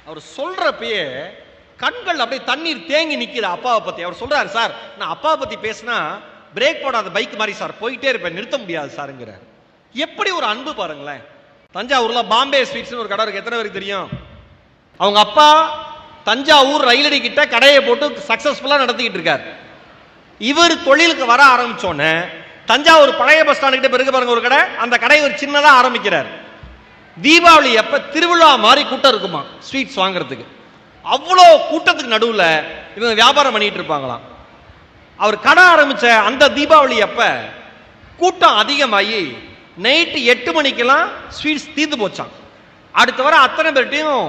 அவர் சொல்றப்பயே கண்கள் அப்படியே தண்ணீர் தேங்கி நிக்குது அப்பாவை பத்தி. அவர் சொல்றாரு, சார் நான் அப்பாவை பத்தி பேசினா பிரேக் போடாத பைக் மாதிரி சார் போயிட்டே இருப்பேன், நிறுத்த முடியாது சாருங்கிறார். எப்படி ஒரு அன்பு பாருங்களேன். தஞ்சாவூர்ல பாம்பே ஸ்வீட்ஸ்னு ஒரு கடை இருக்கு, எத்தனை பேருக்கு தெரியும்? அவங்க அப்பா தஞ்சாவூர் ரயிலடி கிட்ட கடையை போட்டு சக்சஸ்ஃபுல்லா நடத்திக்கிட்டு இருக்காரு. இவர் தொழிலுக்கு வர ஆரம்பிச்சோன்னு தஞ்சாவூர் பழைய பஸ் ஸ்டாண்டு கிட்ட பிறகு பாருங்க ஒரு கடை, அந்த கடை ஒரு சின்னதா ஆரம்பிக்கிறார். தீபாவளி எப்ப திருவிழா மாதிரி கூட்டம் இருக்குமா ஸ்வீட்ஸ் வாங்குறதுக்கு. அவ்வளோ கூட்டத்துக்கு நடுவில் இவங்க வியாபாரம் பண்ணிட்டு இருப்பாங்களாம். அவர் கடை ஆரம்பிச்ச அந்த தீபாவளி அப்ப கூட்டம் அதிகமாகி நைட்டு 8 மணிக்கெல்லாம் ஸ்வீட்ஸ் தீர்ந்து போச்சான். அடுத்த வர அத்தனை பேர்ட்டையும்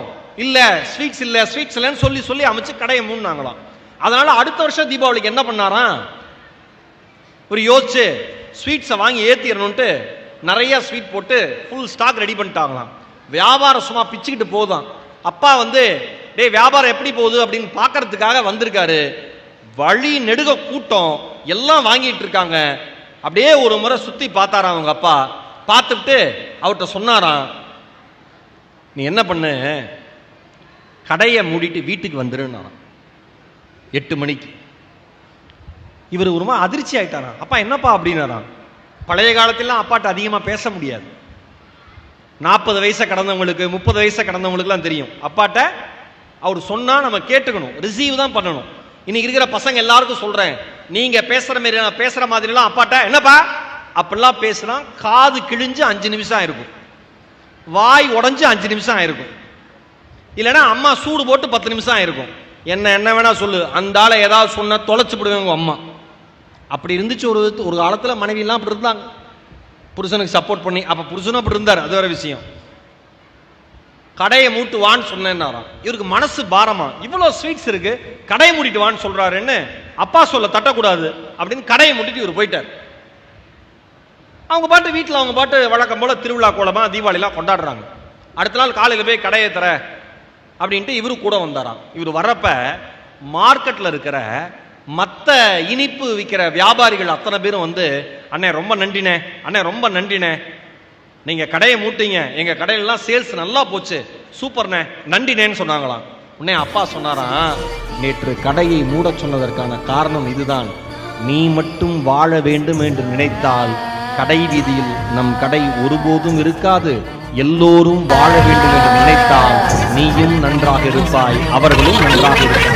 இல்ல ஸ்வீட்ஸ் இல்ல ஸ்வீட்ஸ் இல்லைன்னு சொல்லி சொல்லி அமைச்சு கடையை மூடினாங்களாம். அதனால அடுத்த வருஷம் தீபாவளிக்கு என்ன பண்ணாராம், ஒரு யோசிச்சு ஸ்வீட்ஸை வாங்கி ஏத்திடணும்ட்டு நிறைய ஸ்வீட் போட்டு ஃபுல் ஸ்டாக் ரெடி பண்ணிட்டாங்களாம். வியாபாரம் சும்மா பிச்சுக்கிட்டு போதும். அப்பா டே வியாபாரம் எப்படி போகுது அப்படின்னு பார்க்கறதுக்காக வந்திருக்காரு. வழி நெடுக கூட்டம் எல்லாம் வாங்கிட்டு இருக்காங்க. அப்படியே ஒரு முறை சுத்தி பார்த்தாராம் அவங்க அப்பா. பார்த்துட்டு அவர்கிட்ட சொன்னாராம், நீ என்ன பண்ணு, கடையை மூடிட்டு வீட்டுக்கு வந்துருன்னாராம் 8 மணிக்கு. இவர் ஒரு மாதிரி அதிர்ச்சி ஆயிட்டாராம். அப்பா என்னப்பா அப்படின்னாராம். பழைய காலத்திலாம் அப்பாட்ட அதிகமா பேச முடியாது. 40 வயசை கடந்தவங்களுக்கு 30 வயசை கடந்தவங்களுக்குலாம் தெரியும். அப்பாட்ட அவர் சொன்னா நம்ம கேட்டுக்கணும், ரிசீவ் தான் பண்ணணும். இன்னைக்கு இருக்கிற பசங்க எல்லாருக்கும் சொல்றேன், நீங்க பேசுற மாதிரிலாம் அப்பாட்ட என்னப்பா அப்படிலாம் பேசுனா காது கிழிஞ்சு 5 நிமிஷம் ஆயிருக்கும், வாய் உடஞ்சு 5 நிமிஷம் ஆயிருக்கும், இல்லைன்னா அம்மா சூடு போட்டு 10 நிமிஷம் ஆயிருக்கும். என்ன வேணா சொல்லு, அந்த ஆளை ஏதாவது சொன்ன தொலைச்சு விடுவாங்க அம்மா. அப்படி இருந்துச்சு ஒரு காலத்துல மனைவி எல்லாம் அப்படி இருந்தாங்க, புருஷனுக்கு சப்போர்ட் பண்ணி. அப்ப புருஷனும் அப்படி இருந்தார், அது வேற விஷயம். கடையை மூட்டு வான்னு சொன்னேன்னாராம். இவருக்கு மனசு பாரமா, இவ்வளவு ஸ்வீட்ஸ் இருக்கு கடையை மூடிட்டு வான்னு சொல்றாருன்னு அப்பா சொல்ல தட்டக்கூடாது அப்படின்னு கடையை மூட்டிட்டு இவர் போயிட்டார். அவங்க பாட்டு வீட்டில் அவங்க பாட்டு வழக்கம் போல திருவிழா கோலமா தீபாவளிலாம் கொண்டாடுறாங்க. அடுத்த நாள் காலையில் போய் கடையை தர அப்படின்ட்டு இவரு கூட வந்தாராம். இவர் வர்றப்ப மார்க்கெட்ல இருக்கிற மற்ற இனிப்பு விற்கிற வியாபாரிகள் அத்தனை பேரும் அண்ணே ரொம்ப நன்றினே, அண்ணே ரொம்ப நன்றினே, நீங்க கடையை மூட்டீங்க, எங்க கடையிலாம் சேல்ஸ் நல்லா போச்சு, சூப்பர்ண்ணே, நன்றினேன்னு சொன்னாங்களாம். உடனே அப்பா சொன்னாராம், நேற்று கடையை மூட சொன்னதற்கான காரணம் இதுதான். நீ மட்டும் வாழ வேண்டும் என்று நினைத்தால் கடை வீதியில் நம் கடை ஒருபோதும் இருக்காது. எல்லோரும் வாழ வேண்டும் என்று நினைத்தால் நீயும் நன்றாக இருப்பாய், அவர்களும் நன்றாக இருப்பாய்.